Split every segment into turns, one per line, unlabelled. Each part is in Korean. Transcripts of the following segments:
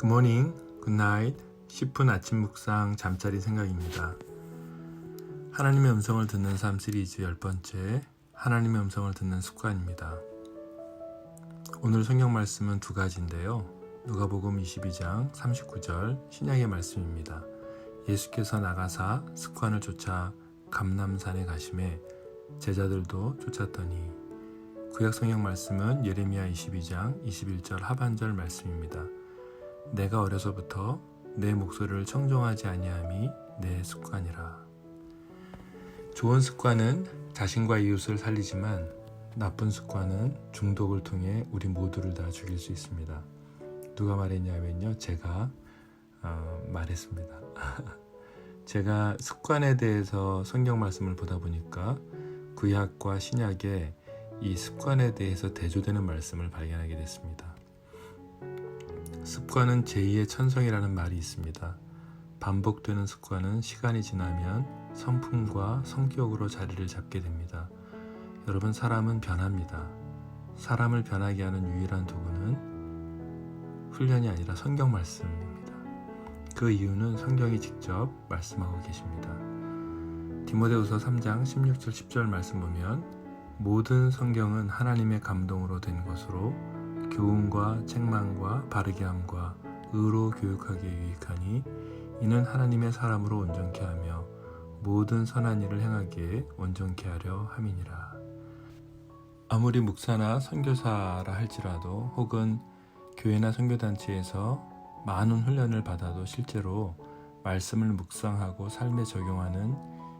굿모닝, 굿나잇, 10분 아침 묵상 잠자리 생각입니다. 하나님의 음성을 듣는 삶 시리즈 10번째, 하나님의 음성을 듣는 습관입니다. 오늘 성경 말씀은 두 가지인데요. 누가복음 22장 39절 신약의 말씀입니다. 예수께서 나가사 습관을 쫓아 감람산에 가심에 제자들도 쫓았더니. 구약 성경 말씀은 예레미야 22장 21절 하반절 말씀입니다. 내가 어려서부터 내 목소리를 청종하지 아니함이 내 습관이라. 좋은 습관은 자신과 이웃을 살리지만 나쁜 습관은 중독을 통해 우리 모두를 다 죽일 수 있습니다. 누가 말했냐면요, 제가 말했습니다. 제가 습관에 대해서 성경 말씀을 보다 보니까 구약과 신약에 이 습관에 대해서 대조되는 말씀을 발견하게 됐습니다. 습관은 제2의 천성이라는 말이 있습니다. 반복되는 습관은 시간이 지나면 성품과 성격으로 자리를 잡게 됩니다. 여러분, 사람은 변합니다. 사람을 변하게 하는 유일한 도구는 훈련이 아니라 성경 말씀입니다. 그 이유는 성경이 직접 말씀하고 계십니다. 디모데후서 3장 16절 10절 말씀 보면 모든 성경은 하나님의 감동으로 된 것으로 교훈과 책망과 바르게 함과 의로 교육하기에 유익하니 이는 하나님의 사람으로 온전케 하며 모든 선한 일을 행하기에 온전케 하려 함이니라. 아무리 목사나 선교사라 할지라도 혹은 교회나 선교단체에서 많은 훈련을 받아도 실제로 말씀을 묵상하고 삶에 적용하는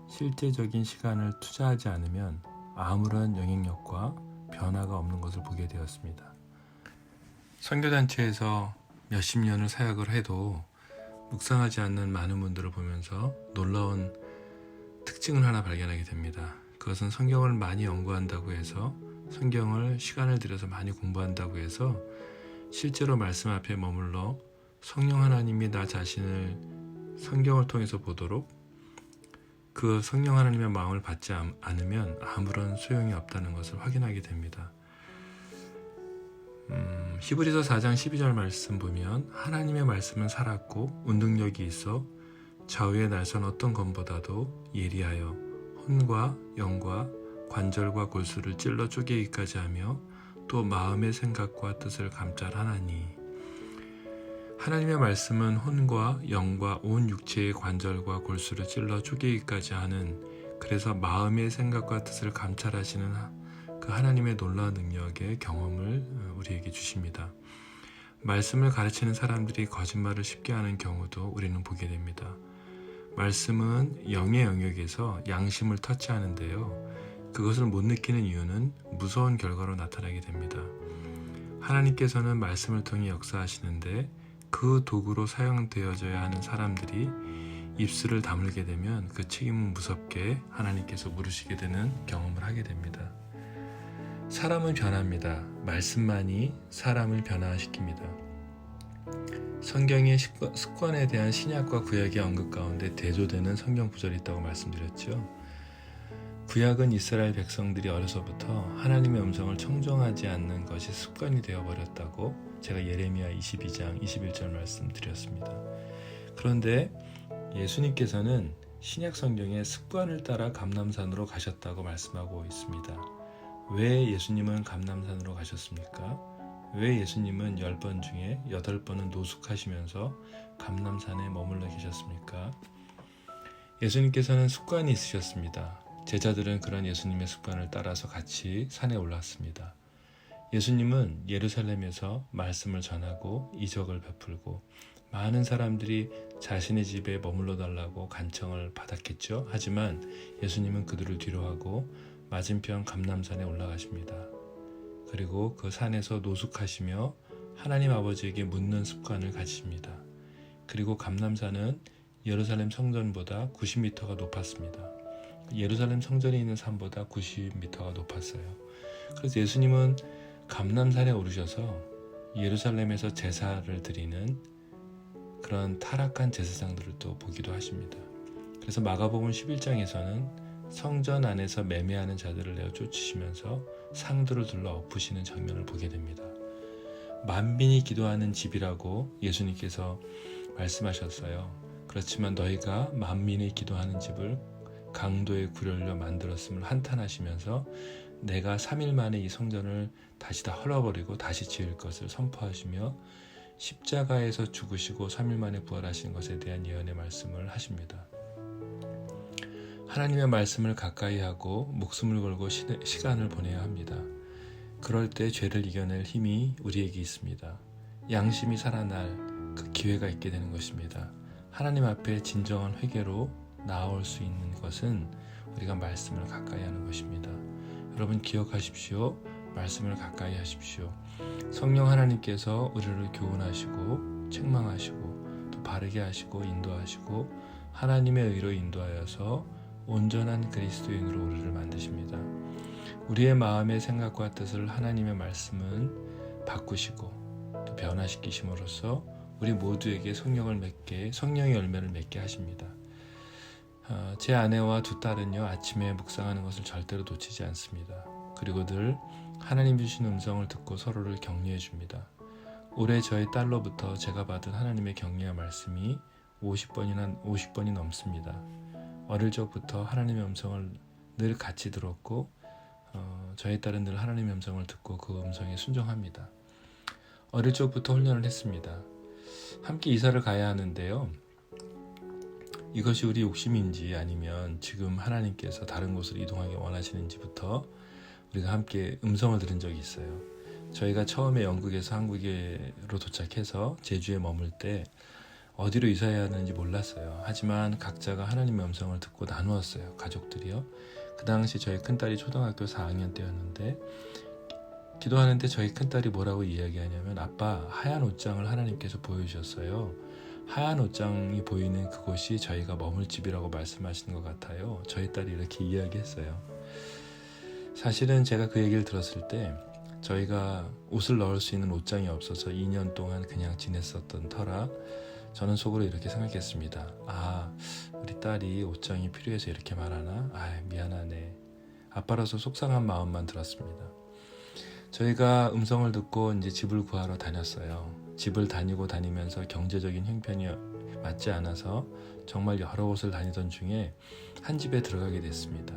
실제적인 시간을 투자하지 않으면 아무런 영향력과 변화가 없는 것을 보게 되었습니다. 선교단체에서 몇십 년을 사역을 해도 묵상하지 않는 많은 분들을 보면서 놀라운 특징을 하나 발견하게 됩니다. 그것은 성경을 많이 연구한다고 해서, 성경을 시간을 들여서 많이 공부한다고 해서 실제로 말씀 앞에 머물러 성령 하나님이 나 자신을 성경을 통해서 보도록 그 성령 하나님의 마음을 받지 않으면 아무런 소용이 없다는 것을 확인하게 됩니다. 히브리서 4장 12절 말씀 보면 하나님의 말씀은 살았고 운동력이 있어 좌우의 날선 어떤 검보다도 예리하여 혼과 영과 관절과 골수를 찔러 쪼개기까지 하며 또 마음의 생각과 뜻을 감찰하나니. 하나님의 말씀은 혼과 영과 온 육체의 관절과 골수를 찔러 쪼개기까지 하는, 그래서 마음의 생각과 뜻을 감찰하시는 그 하나님의 놀라운 능력의 경험을 우리에게 주십니다. 말씀을 가르치는 사람들이 거짓말을 쉽게 하는 경우도 우리는 보게 됩니다. 말씀은 영의 영역에서 양심을 터치하는데요. 그것을 못 느끼는 이유는 무서운 결과로 나타나게 됩니다. 하나님께서는 말씀을 통해 역사하시는데 그 도구로 사용되어져야 하는 사람들이 입술을 다물게 되면 그 책임은 무섭게 하나님께서 물으시게 되는 경험을 하게 됩니다. 사람은 변합니다. 말씀만이 사람을 변화시킵니다. 성경의 습관에 대한 신약과 구약의 언급 가운데 대조되는 성경 구절이 있다고 말씀드렸죠. 구약은 이스라엘 백성들이 어려서부터 하나님의 음성을 청종하지 않는 것이 습관이 되어버렸다고 제가 예레미야 22장 21절 말씀드렸습니다. 그런데 예수님께서는 신약 성경의 습관을 따라 감람산으로 가셨다고 말씀하고 있습니다. 왜 예수님은 감람산으로 가셨습니까? 왜 예수님은 10번 중에 8번은 노숙하시면서 감람산에 머물러 계셨습니까? 예수님께서는 습관이 있으셨습니다. 제자들은 그런 예수님의 습관을 따라서 같이 산에 올랐습니다. 예수님은 예루살렘에서 말씀을 전하고 이적을 베풀고 많은 사람들이 자신의 집에 머물러 달라고 간청을 받았겠죠. 하지만 예수님은 그들을 뒤로하고 맞은편 감람산에 올라가십니다. 그리고 그 산에서 노숙하시며 하나님 아버지에게 묻는 습관을 가지십니다. 그리고 감람산은 예루살렘 성전보다 90m가 높았습니다. 예루살렘 성전에 있는 산보다 90m가 높았어요. 그래서 예수님은 감람산에 오르셔서 예루살렘에서 제사를 드리는 그런 타락한 제사장들을 또 보기도 하십니다. 그래서 마가복음 11장에서는 성전 안에서 매매하는 자들을 내어 쫓으시면서 상들을 둘러 엎으시는 장면을 보게 됩니다. 만민이 기도하는 집이라고 예수님께서 말씀하셨어요. 그렇지만 너희가 만민이 기도하는 집을 강도의 굴열로 만들었음을 한탄하시면서 내가 3일 만에 이 성전을 다시 다 헐어버리고 다시 지을 것을 선포하시며 십자가에서 죽으시고 3일 만에 부활하신 것에 대한 예언의 말씀을 하십니다. 하나님의 말씀을 가까이 하고 목숨을 걸고 시간을 보내야 합니다. 그럴 때 죄를 이겨낼 힘이 우리에게 있습니다. 양심이 살아날 그 기회가 있게 되는 것입니다. 하나님 앞에 진정한 회개로 나아올 수 있는 것은 우리가 말씀을 가까이 하는 것입니다. 여러분 기억하십시오. 말씀을 가까이 하십시오. 성령 하나님께서 우리를 교훈하시고 책망하시고 또 바르게 하시고 인도하시고 하나님의 의로 인도하여서 온전한 그리스도인으로 우리를 만드십니다. 우리의 마음의 생각과 뜻을 하나님의 말씀은 바꾸시고 또 변화시키심으로써 우리 모두에게 성령의 열매를 맺게 하십니다. 제 아내와 두 딸은요, 아침에 묵상하는 것을 절대로 놓치지 않습니다. 그리고 늘 하나님 주신 음성을 듣고 서로를 격려해 줍니다. 올해 저희 딸로부터 제가 받은 하나님의 격려의 말씀이 50번이 넘습니다. 어릴 적부터 하나님의 음성을 늘 같이 들었고 저희 딸은 늘 하나님의 음성을 듣고 그 음성에 순종합니다. 어릴 적부터 훈련을 했습니다. 함께 이사를 가야 하는데요. 이것이 우리 욕심인지 아니면 지금 하나님께서 다른 곳으로 이동하기 원하시는지부터 우리가 함께 음성을 들은 적이 있어요. 저희가 처음에 영국에서 한국으로 도착해서 제주에 머물 때 어디로 이사해야 하는지 몰랐어요. 하지만 각자가 하나님의 음성을 듣고 나누었어요. 가족들이요. 그 당시 저희 큰딸이 초등학교 4학년 때였는데 기도하는데 저희 큰딸이 뭐라고 이야기하냐면 아빠 하얀 옷장을 하나님께서 보여주셨어요. 하얀 옷장이 보이는 그곳이 저희가 머물 집이라고 말씀하시는 것 같아요. 저희 딸이 이렇게 이야기했어요. 사실은 제가 그 얘기를 들었을 때 저희가 옷을 넣을 수 있는 옷장이 없어서 2년 동안 그냥 지냈었던 터라 저는 속으로 이렇게 생각했습니다. 우리 딸이 옷장이 필요해서 이렇게 말하나? 미안하네. 아빠라서 속상한 마음만 들었습니다. 저희가 음성을 듣고 이제 집을 구하러 다녔어요. 집을 다니면서 경제적인 형편이 맞지 않아서 정말 여러 곳을 다니던 중에 한 집에 들어가게 됐습니다.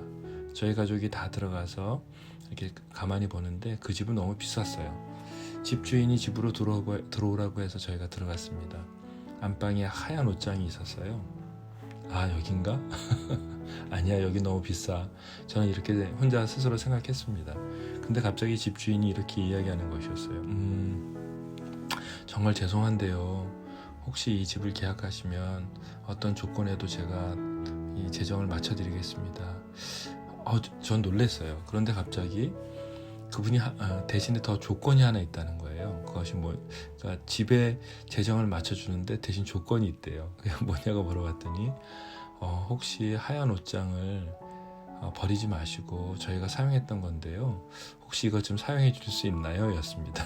저희 가족이 다 들어가서 이렇게 가만히 보는데 그 집은 너무 비쌌어요. 집주인이 집으로 들어오라고 해서 저희가 들어갔습니다. 안방에 하얀 옷장이 있었어요. 여긴가? 아니야, 여기 너무 비싸. 저는 이렇게 혼자 스스로 생각했습니다. 근데 갑자기 집주인이 이렇게 이야기하는 것이었어요. 정말 죄송한데요. 혹시 이 집을 계약하시면 어떤 조건에도 제가 이 재정을 맞춰드리겠습니다. 전 놀랐어요. 그런데 갑자기 그분이 대신에 더 조건이 하나 있다는 거예요. 그것이 그러니까 집에 재정을 맞춰주는데 대신 조건이 있대요. 그게 뭐냐고 물어봤더니 혹시 하얀 옷장을 버리지 마시고 저희가 사용했던 건데요. 혹시 이것 좀 사용해 줄 수 있나요? 였습니다.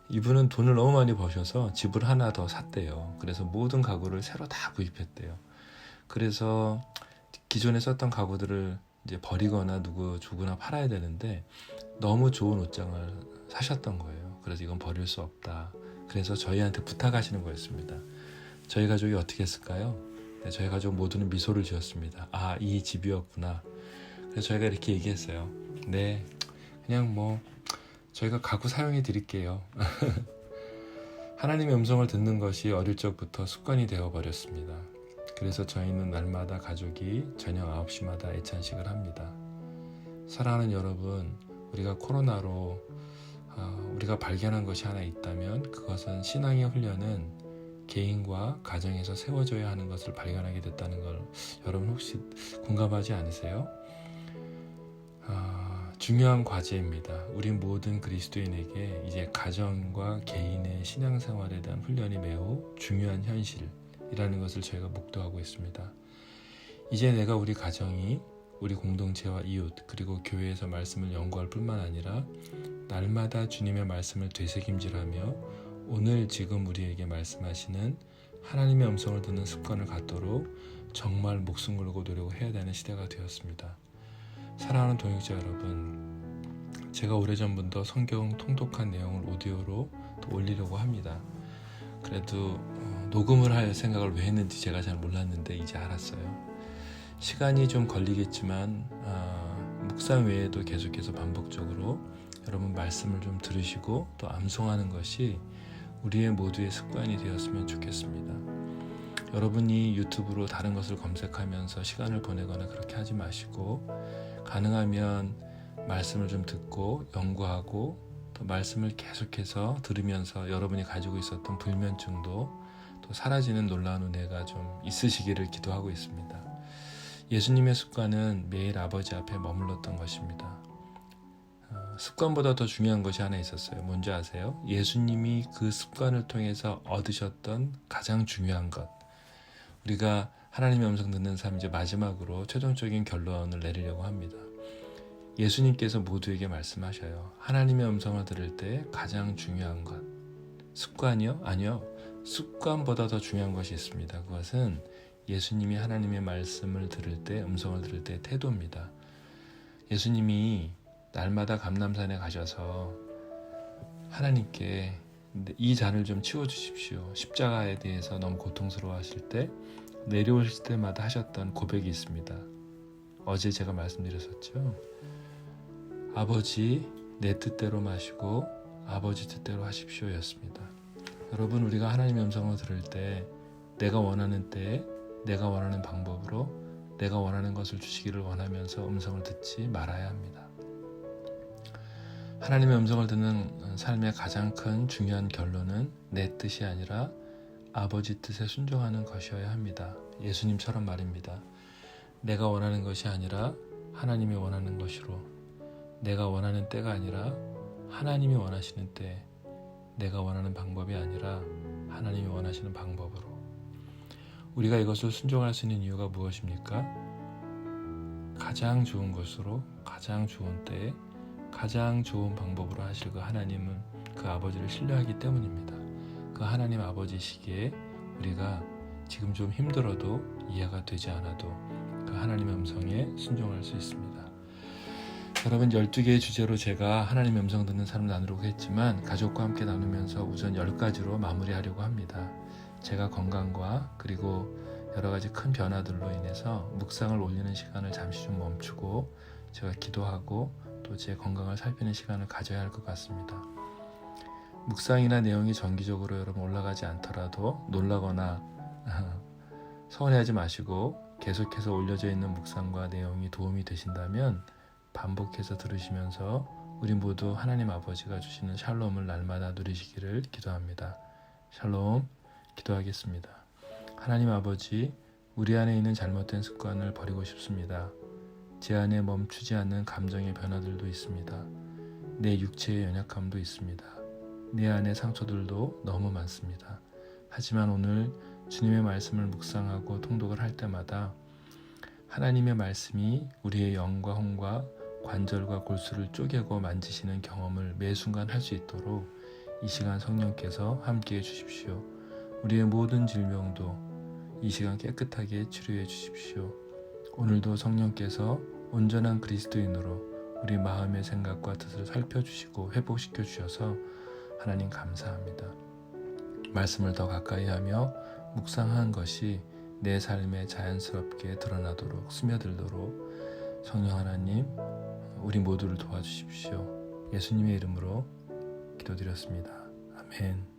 이분은 돈을 너무 많이 버셔서 집을 하나 더 샀대요. 그래서 모든 가구를 새로 다 구입했대요. 그래서 기존에 썼던 가구들을 이제 버리거나 누구 주거나 팔아야 되는데 너무 좋은 옷장을 사셨던 거예요. 그래서 이건 버릴 수 없다. 그래서 저희한테 부탁하시는 거였습니다. 저희 가족이 어떻게 했을까요? 저희 가족 모두는 미소를 지었습니다. 이 집이었구나. 그래서 저희가 이렇게 얘기했어요. 네, 그냥 저희가 가구 사용해 드릴게요. 하나님의 음성을 듣는 것이 어릴 적부터 습관이 되어버렸습니다. 그래서 저희는 날마다 가족이 저녁 9시마다 애찬식을 합니다. 사랑하는 여러분, 우리가 코로나로 우리가 발견한 것이 하나 있다면 그것은 신앙의 훈련은 개인과 가정에서 세워져야 하는 것을 발견하게 됐다는 걸 여러분 혹시 공감하지 않으세요? 중요한 과제입니다. 우리 모든 그리스도인에게 이제 가정과 개인의 신앙생활에 대한 훈련이 매우 중요한 현실이라는 것을 저희가 목도하고 있습니다. 이제 내가 우리 가정이 우리 공동체와 이웃 그리고 교회에서 말씀을 연구할 뿐만 아니라 날마다 주님의 말씀을 되새김질하며 오늘 지금 우리에게 말씀하시는 하나님의 음성을 듣는 습관을 갖도록 정말 목숨 걸고 노력을 해야 되는 시대가 되었습니다. 사랑하는 동역자 여러분, 제가 오래전부터 성경 통독한 내용을 오디오로 또 올리려고 합니다. 그래도 녹음을 할 생각을 왜 했는지 제가 잘 몰랐는데 이제 알았어요. 시간이 좀 걸리겠지만 묵상 외에도 계속해서 반복적으로 여러분 말씀을 좀 들으시고 또 암송하는 것이 우리의 모두의 습관이 되었으면 좋겠습니다. 여러분이 유튜브로 다른 것을 검색하면서 시간을 보내거나 그렇게 하지 마시고 가능하면 말씀을 좀 듣고 연구하고 또 말씀을 계속해서 들으면서 여러분이 가지고 있었던 불면증도 또 사라지는 놀라운 은혜가 좀 있으시기를 기도하고 있습니다. 예수님의 습관은 매일 아버지 앞에 머물렀던 것입니다. 습관보다 더 중요한 것이 하나 있었어요. 뭔지 아세요? 예수님이 그 습관을 통해서 얻으셨던 가장 중요한 것. 우리가 하나님의 음성 듣는 삶 이제 마지막으로 최종적인 결론을 내리려고 합니다. 예수님께서 모두에게 말씀하셔요. 하나님의 음성을 들을 때 가장 중요한 것. 습관이요? 아니요. 습관보다 더 중요한 것이 있습니다. 그것은 예수님이 하나님의 말씀을 들을 때, 음성을 들을 때의 태도입니다. 예수님이 날마다 감람산에 가셔서 하나님께 이 잔을 좀 치워주십시오. 십자가에 대해서 너무 고통스러워 하실 때 내려오실 때마다 하셨던 고백이 있습니다. 어제 제가 말씀드렸었죠. 아버지 내 뜻대로 마시고 아버지 뜻대로 하십시오 였습니다. 여러분 우리가 하나님의 음성을 들을 때 내가 원하는 때에 내가 원하는 방법으로 내가 원하는 것을 주시기를 원하면서 음성을 듣지 말아야 합니다. 하나님의 음성을 듣는 삶의 가장 큰 중요한 결론은 내 뜻이 아니라 아버지 뜻에 순종하는 것이어야 합니다. 예수님처럼 말입니다. 내가 원하는 것이 아니라 하나님이 원하는 것으로, 내가 원하는 때가 아니라 하나님이 원하시는 때, 내가 원하는 방법이 아니라 하나님이 원하시는 방법으로. 우리가 이것을 순종할 수 있는 이유가 무엇입니까? 가장 좋은 것으로, 가장 좋은 때에, 가장 좋은 방법으로 하실 그 하나님은 그 아버지를 신뢰하기 때문입니다. 그 하나님 아버지시기에 우리가 지금 좀 힘들어도 이해가 되지 않아도 그 하나님의 음성에 순종할 수 있습니다. 여러분 12개의 주제로 제가 하나님의 음성 듣는 삶을 나누려고 했지만 가족과 함께 나누면서 우선 10가지로 마무리하려고 합니다. 제가 건강과 그리고 여러 가지 큰 변화들로 인해서 묵상을 올리는 시간을 잠시 좀 멈추고 제가 기도하고 또 제 건강을 살피는 시간을 가져야 할 것 같습니다. 묵상이나 내용이 정기적으로 여러분 올라가지 않더라도 놀라거나 서운해하지 마시고 계속해서 올려져 있는 묵상과 내용이 도움이 되신다면 반복해서 들으시면서 우리 모두 하나님 아버지가 주시는 샬롬을 날마다 누리시기를 기도합니다. 샬롬. 기도하겠습니다. 하나님 아버지, 우리 안에 있는 잘못된 습관을 버리고 싶습니다. 제 안에 멈추지 않는 감정의 변화들도 있습니다. 내 육체의 연약함도 있습니다. 내 안에 상처들도 너무 많습니다. 하지만 오늘 주님의 말씀을 묵상하고 통독을 할 때마다 하나님의 말씀이 우리의 영과 혼과 관절과 골수를 쪼개고 만지시는 경험을 매 순간 할 수 있도록 이 시간 성령께서 함께해 주십시오. 우리의 모든 질병도 이 시간 깨끗하게 치료해 주십시오. 오늘도 성령께서 온전한 그리스도인으로 우리 마음의 생각과 뜻을 살펴주시고 회복시켜 주셔서 하나님 감사합니다. 말씀을 더 가까이 하며 묵상한 것이 내 삶에 자연스럽게 드러나도록 스며들도록 성령 하나님 우리 모두를 도와주십시오. 예수님의 이름으로 기도드렸습니다. 아멘.